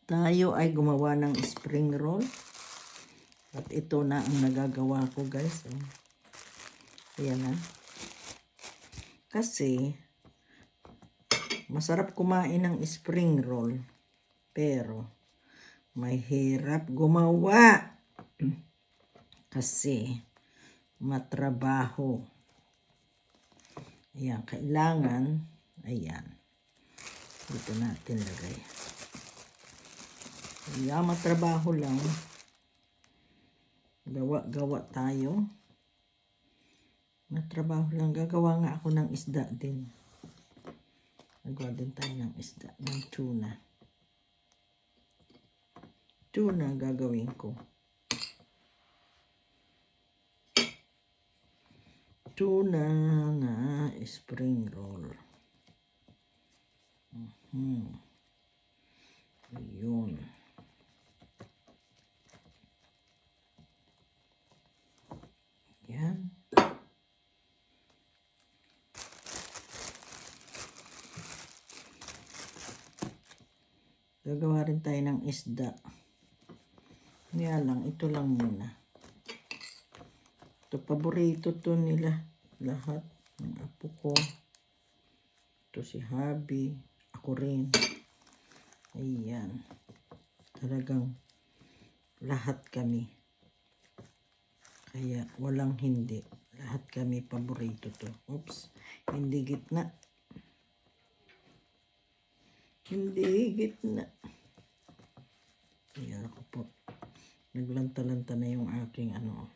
Tayo ay gumawa ng spring roll. At ito na ang nagagawa ko, guys. Ayan na. Kasi, masarap kumain ng spring roll. Pero, may hirap gumawa. Kasi, matrabaho. Ayan, kailangan, ayan. Dito natin lagay. Ayan, matrabaho lang. Gawa tayo. Matrabaho lang. Gagawa nga ako ng isda din. Gagawa din tayo ng isda, ng tuna. Tuna gagawin ko. Tuna na spring roll. Ayun. Yan. Gagawa rin tayo ng isda. Kaya lang, ito lang muna. Ito, paborito to nila. Lahat ng apo ko. Ito si Habi. Ako rin. Ayan. Talagang lahat kami. Kaya walang hindi. Lahat kami paborito to. Oops. Hindi gitna. Hindi gitna. Ayan ako po. Naglanta-lanta na yung aking ano.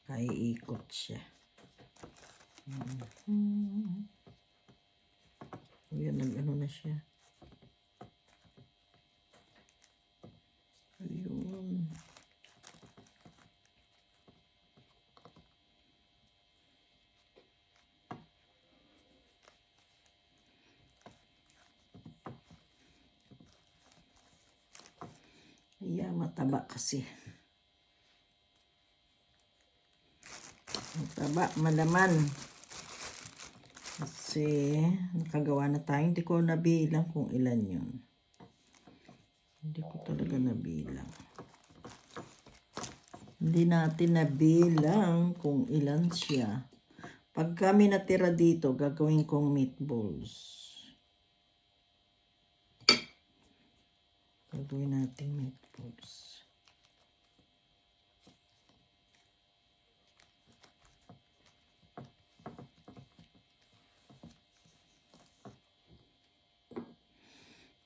Kaiikot siya. Ayan, nag-ano na siya. Ayun. Ayan, mataba kasi. Mataba, malaman. Kasi, nakagawa na tayo. Hindi ko nabilang kung ilan yun. Hindi ko talaga nabilang. Hindi natin nabilang kung ilan siya. Pag kami natira dito, gagawin kong meatballs. Gagawin natin meatballs.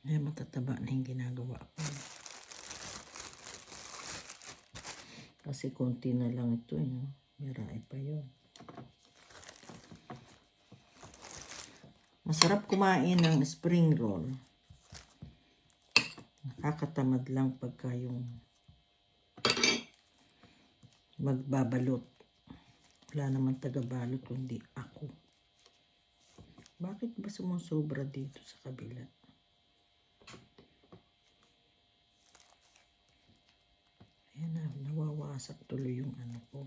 Ay, matataba na yung ginagawa ko. Kasi konti na lang ito. Mirai pa yun. Masarap kumain ng spring roll. Nakakatamad lang pagka yung magbabalot. Wala naman taga-balot kundi ako. Bakit ba sumusobra dito sa kabila? Ayan na, nawawasak tuloy yung ano ko.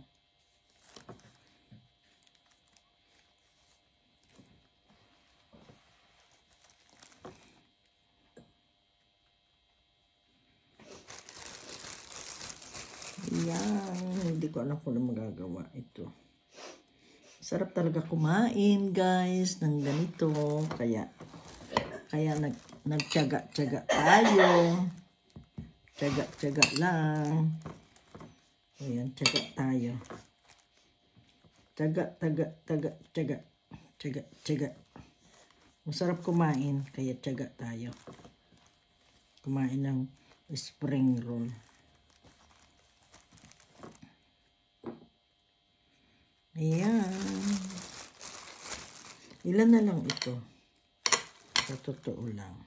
Ayan, hindi ko alam kung ano magagawa ito. Sarap talaga kumain, guys, ng ganito. Kaya nagtiyaga-tiyaga tayo. Tiyaga-tiyaga lang. Ayan, tiyaga tayo. Tiyaga. Masarap kumain, kaya tiyaga tayo. Kumain ng spring roll. Ayan. Ilan na lang ito? Sa totoo lang.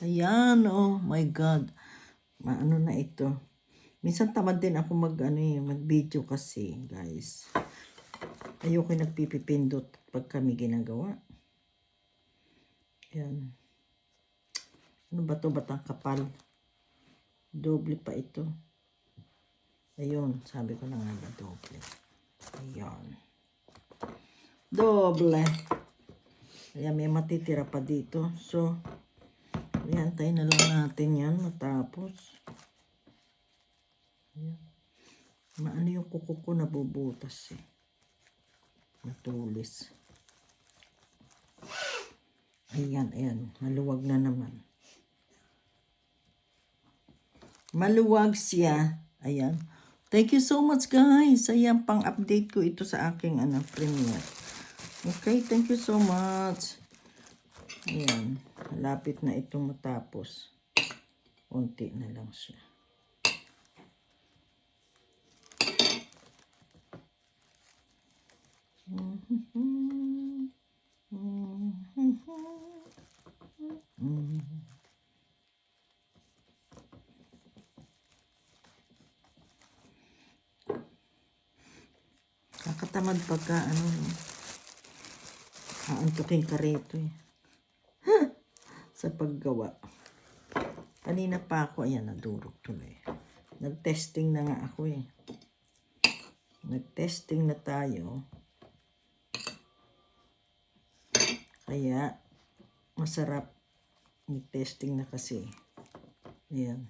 Ayan, oh my God. Maano na ito. Minsan tamad din ako mag-video kasi, guys. Ayoko nagpipipindot pag kami ginagawa. Ayan. Ano ba ito? Batang kapal. Doble pa ito. Ayun, sabi ko na nga ba, doble. Ayan. Doble. Ayan, may matitira pa dito. So, Iantay na lang natin yan matapos. Ayan. Maano yung kuko ko nabubutas eh. Matulis. Ayan, ayan. Maluwag na naman. Maluwag siya. Ayan. Thank you so much guys. Ayan, pang-update ko ito sa aking premiere. Okay, thank you so much. Ayan. Malapit na itong matapos. Unti na lang siya. Nakatamad pagka aantukin ka rito eh. Sa paggawa. Kanina pa ako, ayan, nadurog tuloy. Nag-testing na nga ako eh. Nag-testing na tayo. Kaya, masarap. Nag-testing na kasi. Ayan.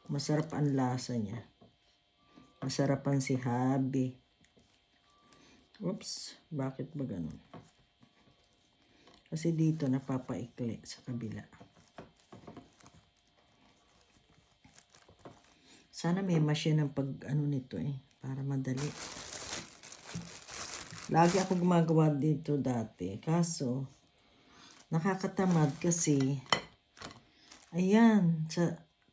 Masarap ang lasa niya. Masarapan si Habi. Oops, bakit ba ganun? Kasi dito napapaikli sa kabila. Sana may machine ng nito eh, para madali. Lagi ako gumagawa dito dati, kaso nakakatamad kasi ayan,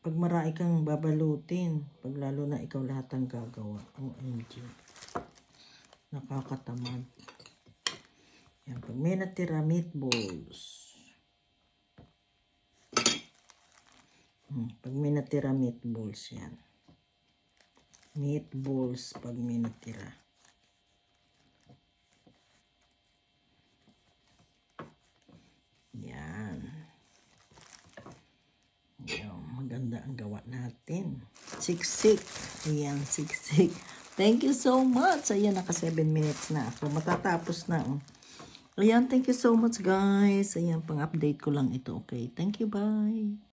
pag marami kang babalutin, pag lalo na ikaw lahat ang gagawa. OMG. Nakakatamad. Yan, pag may natira meatballs. Pag may natira meatballs yan. Meatballs pag may natira. Yan. Yan, maganda ang gawa natin. Siksik. Ayan, siksik. Thank you so much. Ayan, naka 7 minutes na ako. Matatapos na. Ayan, thank you so much guys. Ayan, pang-update ko lang ito. Okay, thank you, bye.